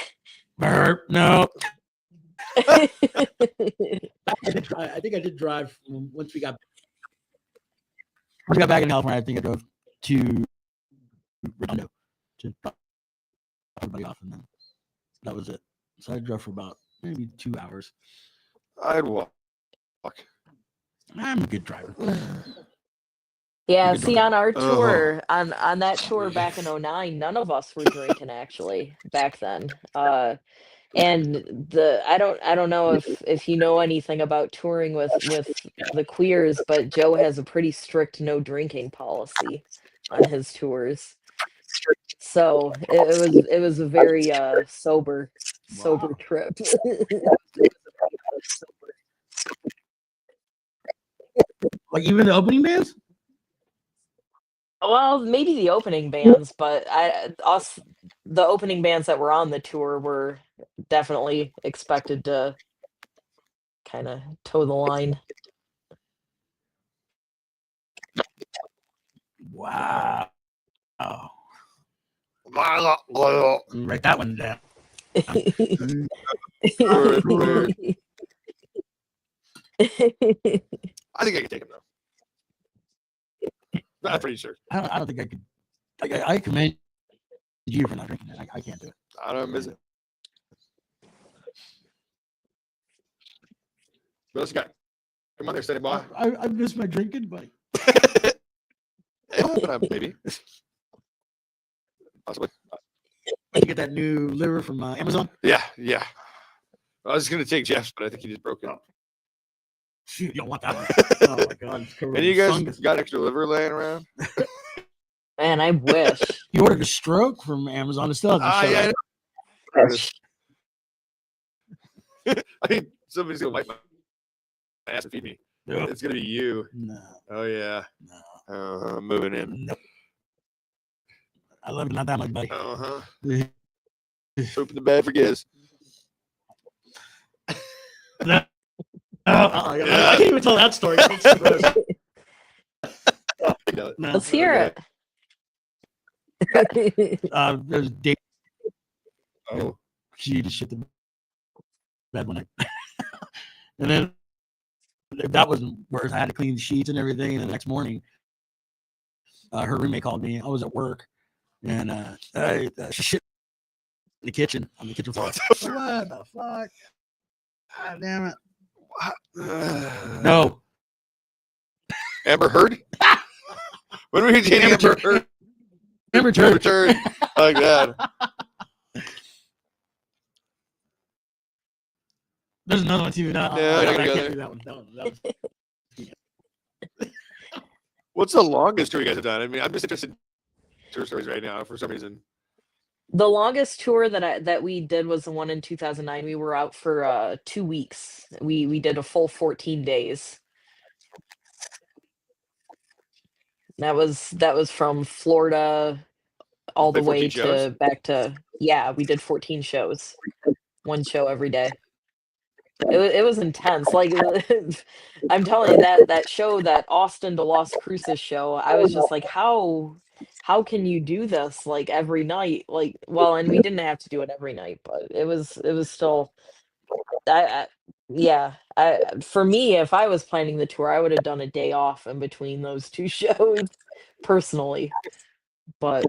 no. I think I did drive once we got back in California. I think I drove to Redondo to drop everybody off, and then that was it. So I drove for about maybe 2 hours. I'd walk. I'm a good driver. Yeah, Good see, driver. on our tour, on that tour back in 09, none of us were drinking actually back then. And I don't know if you know anything about touring with the Queers, but Joe has a pretty strict no drinking policy on his tours. So it was a very sober Wow. trip. Like even the opening bands? Well, maybe the opening bands, but the opening bands that were on the tour were definitely expected to kind of toe the line. Wow. Oh. Write that one down. I think I could take him though. I'm pretty sure. I don't think I could. I commend you for not drinking it. I can't do it. I don't miss it. What else you got? Come on there, steady boy. I miss my drinking, buddy. Maybe. Possibly. Did you get that new liver from Amazon? Yeah. I was going to take Jeff's, but I think he just broke it. Shoot, you don't want that one. Oh my god. And you guys got extra liver laying around? Man, I wish. You ordered a stroke from Amazon. It still hasn't showed up. I mean, somebody's going to wipe my ass and feed me. Nope. It's going to be you. No. Oh, yeah. No. Moving in. Nope. I love it not that much, buddy. Uh-huh. Open the bed for Gizz. No. I can't even tell that story. No. Let's hear it. There's Dave. Oh. She just shit the bed one night. And then if that wasn't worse, I had to clean the sheets and everything. And the next morning, her roommate called me. I was at work, and she shit in the kitchen on the kitchen floor. What the fuck? God damn it! No. Amber Heard? When were you dating Amber Heard? Amber Heard. Like that. There's another one too. No, Yeah, I I can't gotta do that one. That was What's the longest tour you guys have done? I mean, I'm just interested in tour stories right now for some reason. The longest tour that we did was the one in 2009. We were out for 2 weeks. We did a full 14 days. That was from Florida all the way to back to we did 14 shows. One show every day. It was intense. Like I'm telling you that show, that Austin to Las Cruces show, I was just like, how can you do this like every night? Like, well, and we didn't have to do it every night, but it was still for me, if I was planning the tour, I would have done a day off in between those two shows personally. But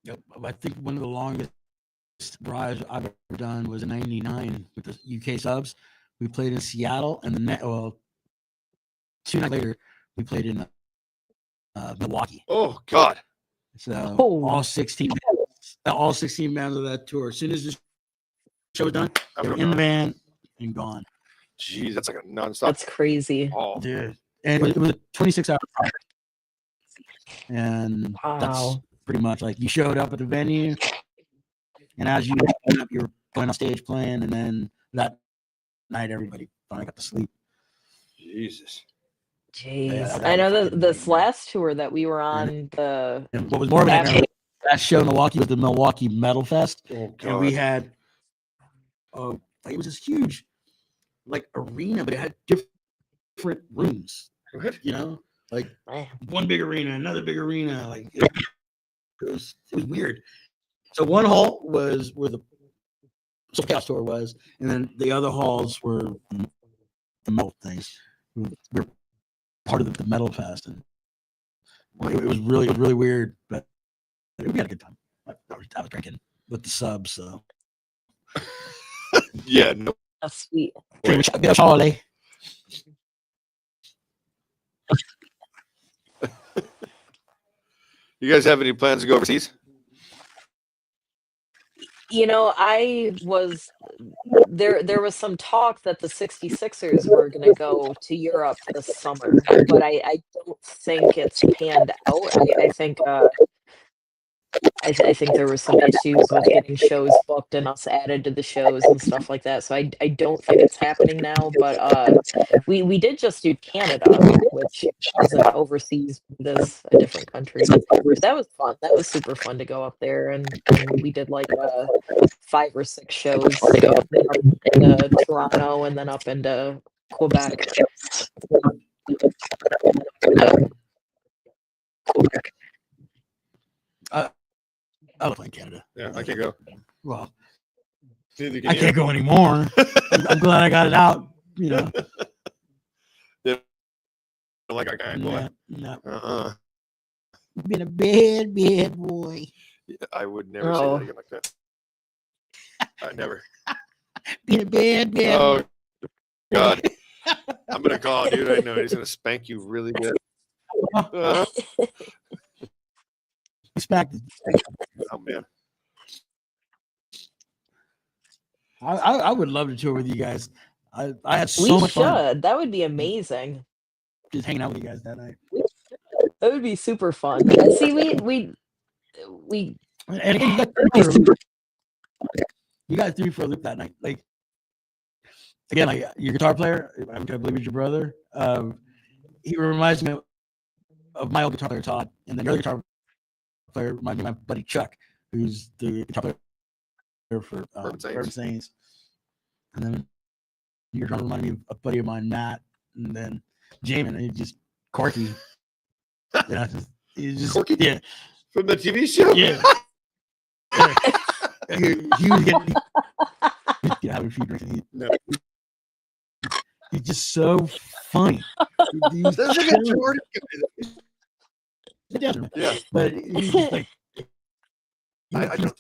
Yep. I think one of the longest drives I've ever done was in '99 with the UK subs. We played in Seattle, and 2 nights later we played in Milwaukee. Oh God! So all 16 bands of that tour. As soon as the show was done, they were in the van and gone. Jeez, that's like a nonstop. That's crazy, dude. And it was a 26-hour drive, and that's pretty much like you showed up at the venue, and as you went up, you were going on stage playing, and then that night everybody finally got to sleep. Jesus. Jeez, that I was know a that fucking this nightmare. last tour that we were on, the And what was more of a after nightmare, last show in Milwaukee was the Milwaukee Metal Fest, Oh, and we God. had, it was this huge, like, arena, but it had different rooms. What? You know, like man, one big arena, another big arena. Like it was weird. So one hall was where the Soul Chaos tour was, and then the other halls were the metal things. We were part of the Metal Fest, and it was really weird, but we had a good time. I was drinking with the subs, so Yeah, no. that's sweet. get a Charlie. You guys have any plans to go overseas? You know, I was there was some talk that the 66ers were going to go to Europe this summer, but I don't think it's panned out. I think I think there were some issues with getting shows booked and us added to the shows and stuff like that. So I don't think it's happening now. But we did just do Canada, which isn't overseas, but it is a different country. But that was fun. That was super fun to go up there, and we did like 5 or 6 shows up into Toronto and then up into Quebec. I was playing Canada. Yeah, I can't go. Well, Neither can I you. can't go anymore. I'm glad I got it out. You know. Like I can't go. No. Been a bad boy. Yeah, I would never say that again like that. I never. Been a bad Oh, God. I'm going to call, dude. I know he's going to spank you really good. Respect. Oh, man. I would love to tour with you guys. I had so We much fun should. That would be amazing. just hanging out with you guys that night. That would be super fun. See, we And again, you guys threw me for a loop that night. Like again, like your guitar player, I believe it's your brother. He reminds me of my old guitar player Todd, and then your other guitar player reminds me of my buddy Chuck, who's the guitar player for Urban Saints. And then your drummer reminded me of a buddy of mine, Matt, and then Jamin. He's just quirky. Yeah, he's just Corky? yeah. From the TV show? Yeah. He was getting having a few drinks. He's just so funny. He's That's like a Jordan guy. Yeah. But he's just like I don't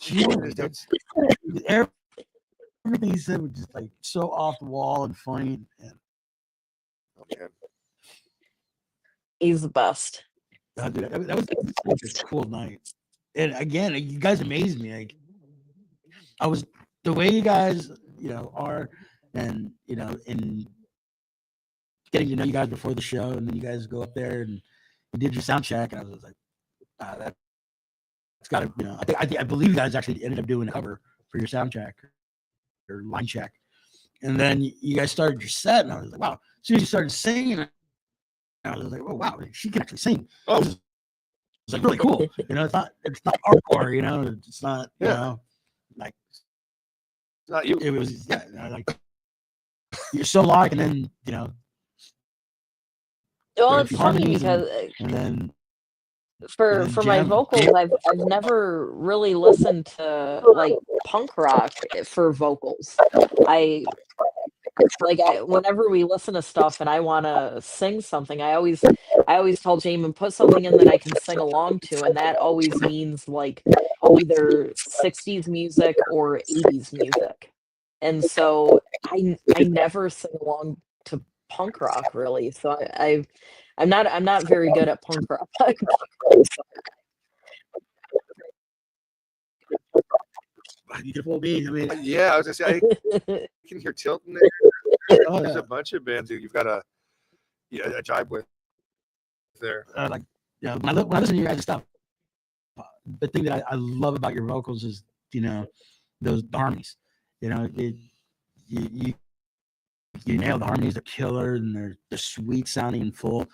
everything he said was just like so off the wall and funny. And, oh, man. he's the best. dude, that was a cool night. And again, you guys amazed me. Like I was the way you guys, are, and in getting to know you guys before the show, and then you guys go up there and you did your sound check, and I was like, that's got to, I believe you guys actually ended up doing a cover for your sound check or line check, and then you guys started your set, and I was like, wow. As soon as you started singing, I was like, oh wow, she can actually sing. Oh, it's like really cool. It's not hardcore. It's not like it's not you. it was like you're so like, and then Well, a it's few funny harmonies because and then for my jam. vocals, I've never really listened to like punk rock for vocals. Whenever we listen to stuff and I want to sing something, I always tell Jamin, put something in that I can sing along to, and that always means like either 60s music or 80s music. And so I never sing along to punk rock really. So I'm not very good at punk rock. You can fool me. I mean, Yeah, I was going to say, I can hear Tilton there. oh, There's yeah. a bunch of bands that you've got a jibe with there. When I listen to your guys' stuff, the thing that I love about your vocals is the harmonies. You you nailed the harmonies, they're killer, and they're sweet sounding and full.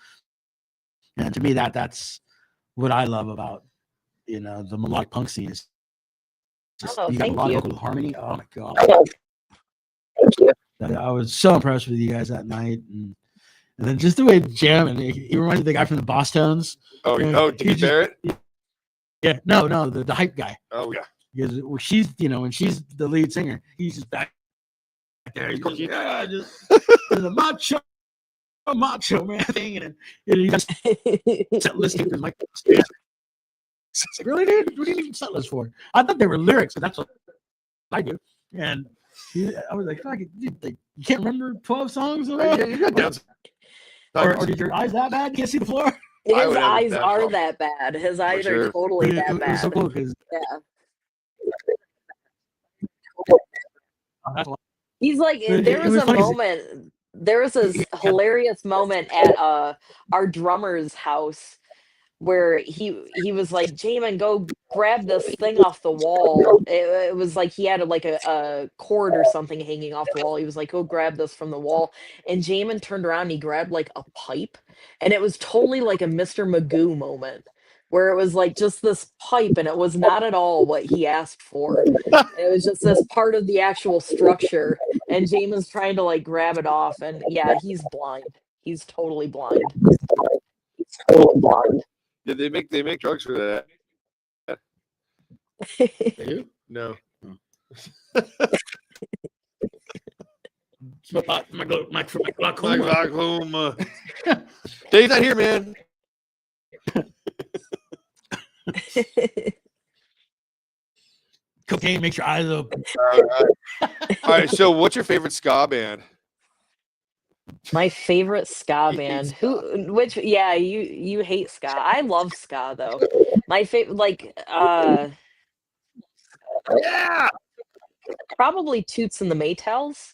And to me, that's what I love about the melodic punk scene is just Oh, you got thank melodic you. vocal with harmony. Oh my god! Thank you. I was so impressed with you guys that night, and then just the way jamming. He reminded me of the guy from the Boss Tones. Dickie Barrett. Yeah, no, the hype guy. Oh yeah. Because when she's the lead singer, he's just back there. He's going, yeah, just the macho man thing, and he got set list because Mike. It's like, really, dude? What do you need set list for? I thought they were lyrics, but that's what I do. And I was like, fuck, dude, you can't remember 12 songs? Yeah, you got down. Or did your eyes that bad? You can't see the floor? His eyes are that bad. His eyes are totally that It bad. was so cool because he's like, there was a moment. There was this hilarious moment at our drummer's house where he was like, Jamin, go grab this thing off the wall. It was like he had like a cord or something hanging off the wall. He was like, go grab this from the wall. And Jamin turned around and he grabbed like a pipe. And it was totally like a Mr. Magoo moment where it was like just this pipe and it was not at all what he asked for. It was just this part of the actual structure. And Jamin's trying to like grab it off. And yeah, he's blind. He's totally blind. He's totally blind. Yeah, they make drugs for that. They do? No. My glaucoma. Dave's not here, man. Cocaine makes your eyes open. All right. So, what's your favorite ska band? My favorite ska band. Ska. Which? Yeah, you hate ska. I love ska though. My favorite, like, Yeah. probably Toots and the Maytals.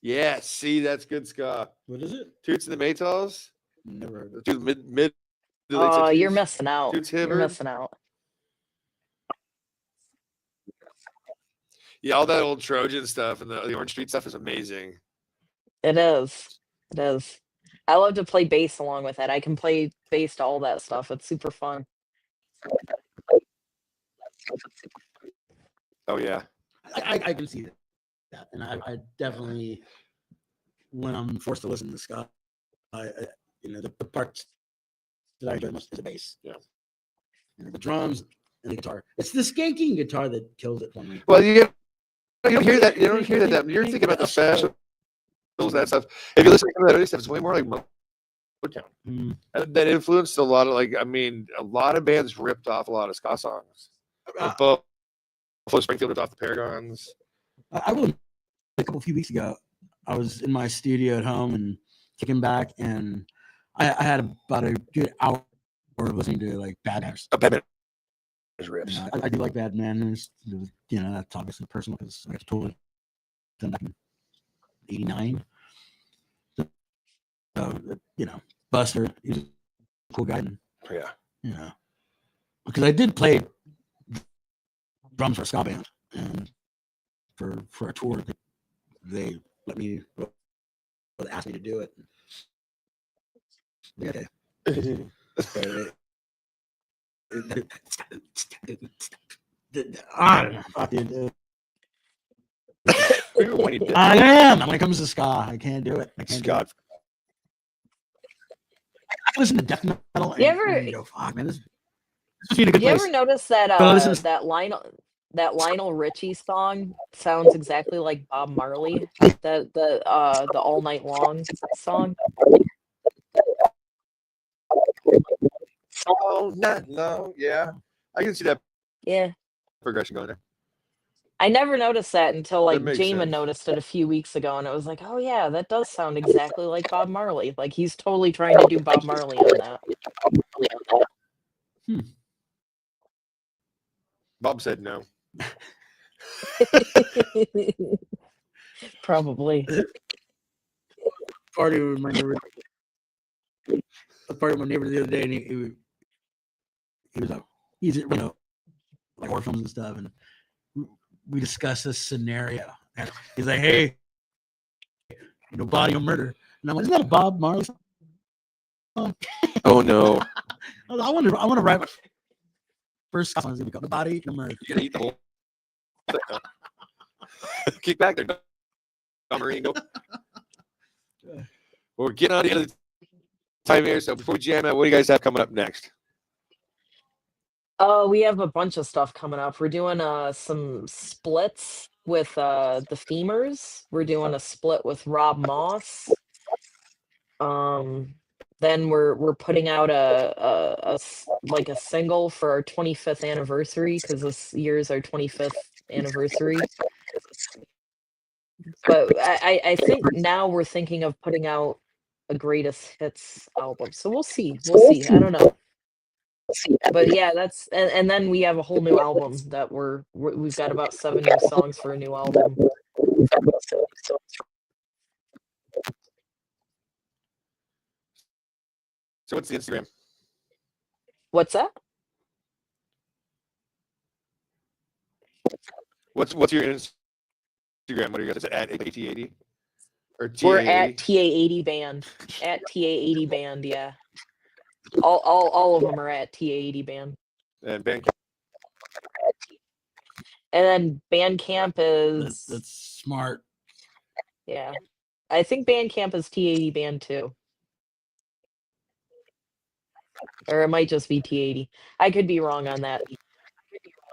Yeah. See, that's good ska. What is it? Toots and the Maytals. Never heard of it. Dude, mid. to late Oh, you're 60s. missing out. Toots You're Hibbert. missing out. Yeah, all that old Trojan stuff and the Orange Street stuff is amazing. It is. It is. I love to play bass along with it. I can play bass to all that stuff. It's super fun. Oh yeah. I can see that, and I definitely, when I'm forced to listen to ska, the parts that I enjoy most is the bass. Yeah. And the drums and the guitar. It's the skanking guitar that kills it for me. Well, you don't hear that. You don't hear that. You're thinking about the specials, that stuff. If you listen to that other stuff, it's way more like Motown. Mm. That influenced a lot of a lot of bands ripped off a lot of ska songs. Buffalo Springfield ripped off the Paragons. I will. A few weeks ago, I was in my studio at home and kicking back, and I had about a good hour listening to like Bad Manners. Bad Manners rips. I do like Bad Manners. That's obviously personal because I got to tour with them back in '89. So, Buster, he's a cool guy. And, Yeah. Because I did play drums for a ska band, and for a tour, they let me, they asked me to do it. Okay. I don't know. Fuck, dude. I am. When it comes to ska, I can't do it. I can't do it. I listen to death metal and, and go, fuck, man, this is a good You place. ever notice that that Lionel Richie song sounds exactly like Bob Marley? The All Night Long song. Oh no, yeah, I can see that Yeah. progression going there. I never noticed that until That makes Jamin sense. noticed it a few weeks ago, and it was like, oh yeah, that does sound exactly like Bob Marley. Like he's totally trying to do Bob Marley on that. Bob said no. Probably. Party with my neighbor. A party with my neighbor the other day, and he was he's like horror films and stuff, and we discussed this scenario. And he's like, "Hey, body of murder," and I'm like, "Isn't that a Bob Marley song?" Oh no! I want to write my first song. It's gonna be called "The Body of Murder." You're gonna eat the whole thing. Kick back there, Don Marine. Go. We're getting on the end of the time here. So before we jam out, what do you guys have coming up next? Oh, we have a bunch of stuff coming up. We're doing some splits with the Femurs. We're doing a split with Rob Moss. Then we're putting out like a single for our 25th anniversary, because this year is our 25th anniversary. But I think now we're thinking of putting out a greatest hits album. So we'll see. We'll see. I don't know. But yeah, that's and then we have a whole new album that we've got about 7 new songs for a new album. So what's the Instagram? What's that? What's your Instagram? What are you guys? Is it at TA-80 or We're TA-80? at TA-80 band. At TA-80 band, yeah. All of them are at TA-80 band. And band. And then Bandcamp is That's smart. yeah. I think Bandcamp is TA-80 band too. Or it might just be TA-80. I could be wrong on that.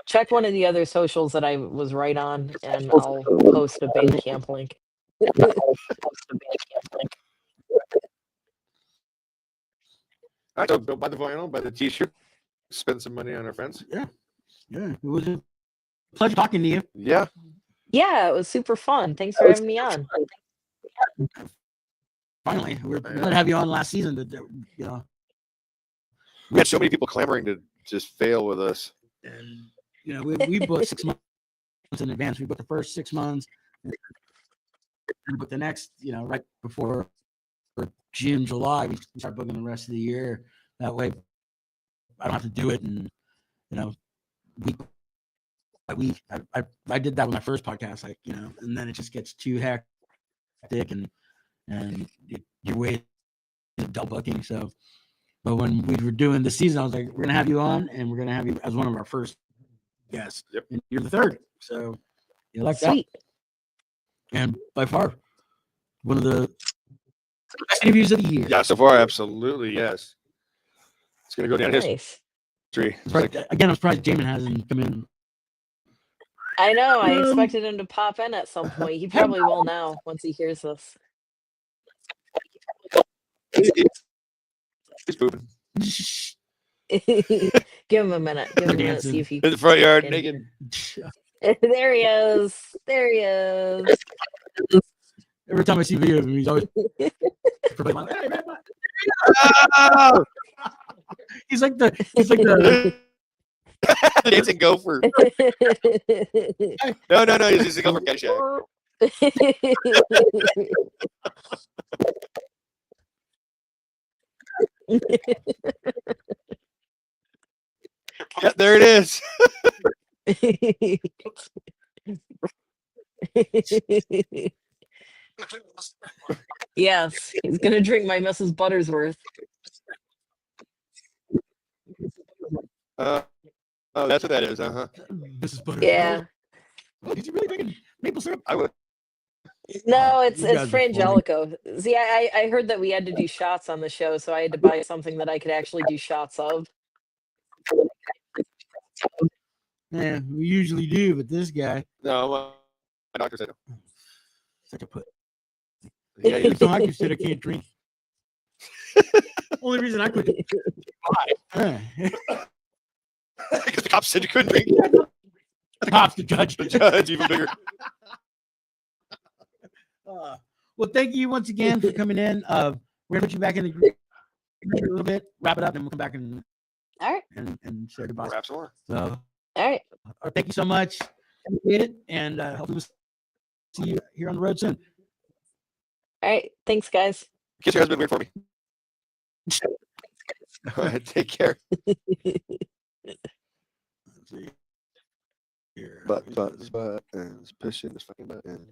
Check one of the other socials that I was right on, and I'll post a Bandcamp link. All right, so buy the vinyl, buy the T-shirt, spend some money on our friends. Yeah, it was a pleasure talking to you. Yeah. Yeah, it was super fun. Thanks for having me on. Finally, we're glad to have you on last season. We had so many people clamoring to just fail with us. And we booked 6 months in advance. We booked the first 6 months, but the next, right before June, July, we start booking the rest of the year. That way, I don't have to do it, and week by week. I did that with my first podcast, and then it just gets too hectic, and you're waiting double booking. So, but when we were doing the season, I was like, we're gonna have you on, and we're gonna have you as one of our first guests. Yep. And you're the third, so you like Sweet. that. And by far, one of the best interviews of the year. Yeah, so far, absolutely, yes. It's gonna go down Nice. history. Again, I'm surprised Jamin hasn't come in. I know. I expected him to pop in at some point. He probably will now once he hears this. He's pooping Give him a minute. Give him a minute. See if he. in the front yard can- naked. There he is. There he is. Every time I see video of him, he's always Oh! he's like the Dancing gopher. No, he's just a gopher Caddyshack. Yeah, there it is. Yes, he's gonna drink my Mrs. Buttersworth. Oh, that's what that is, huh? This is butter. Yeah. Is he really drinking maple syrup? I would. No, it's You guys are funny. Frangelico. See, I heard that we had to do shots on the show, so I had to buy something that I could actually do shots of. Yeah, we usually do, but this guy, No, my doctor said no. such a put. Yeah, The doctor said I can't drink. Only reason I could. because the cops said you couldn't drink. The cops, the judge. The judge, even bigger. Well, thank you once again for coming in. We're gonna put you back in the group a little bit, wrap it up, and we'll come back and All right. and share goodbye. Perhaps more. So, All right. thank you so much. Appreciate it, and hopefully we'll see you here on the road soon. All right. Thanks, guys. Kiss your husband weird for me. All right, take care. Let's see. here. Buttons, pushing this fucking button.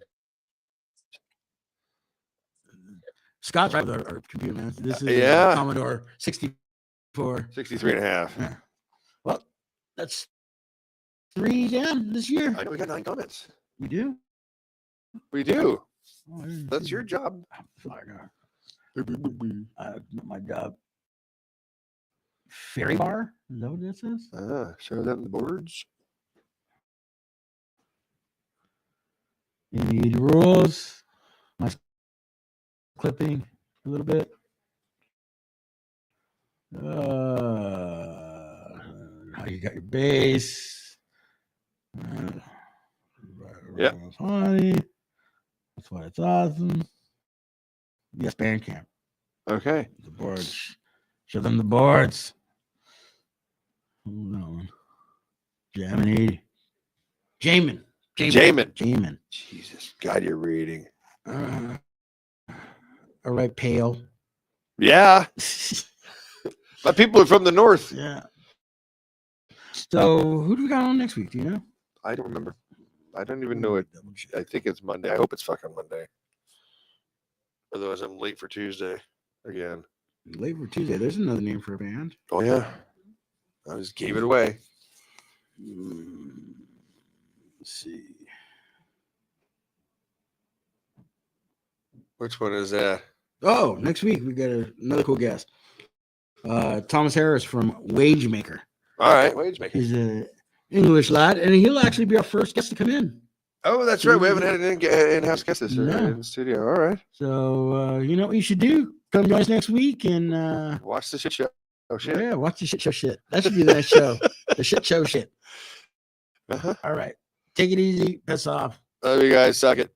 Scott's right with our computer, man. This is Yeah. a Commodore 64. 63 and a half. Yeah. Well, that's 3 down this year. I know we got 9 comments. We do. We do. Oh, I didn't That's see your that. job. My job. Fairy bar? Is that what this is? Show them the boards. You need rules. My clipping a little bit. How you got your base. Yep. Funny. That's why it's awesome. Yes, Bandcamp. Okay. The boards. Show them the boards. Hold on. Jamin. Jamin. Jesus, God, you're reading. All right, pale. Yeah. My people are from the north. Yeah. So who do we got on next week? Do you know? I don't remember. I don't even know it. I think it's Monday. I hope it's fucking Monday. Otherwise, I'm late for Tuesday again. Late for Tuesday. There's another name for a band. Oh, yeah. I just gave it away. Let's see. Which one is that? Oh, next week we got another cool guest. Thomas Harris from Wage Maker. All right, Wage Maker. He's an English lad, and he'll actually be our first guest to come in. Oh, that's right. We haven't had an in-house guest this No. in the studio. All right. So you know what you should do? Come join us next week and Watch the shit show. Oh, shit. yeah, watch the shit show shit. That should be the next show. The shit show shit. Uh-huh. All right. Take it easy. Piss off. Love you guys. Suck it.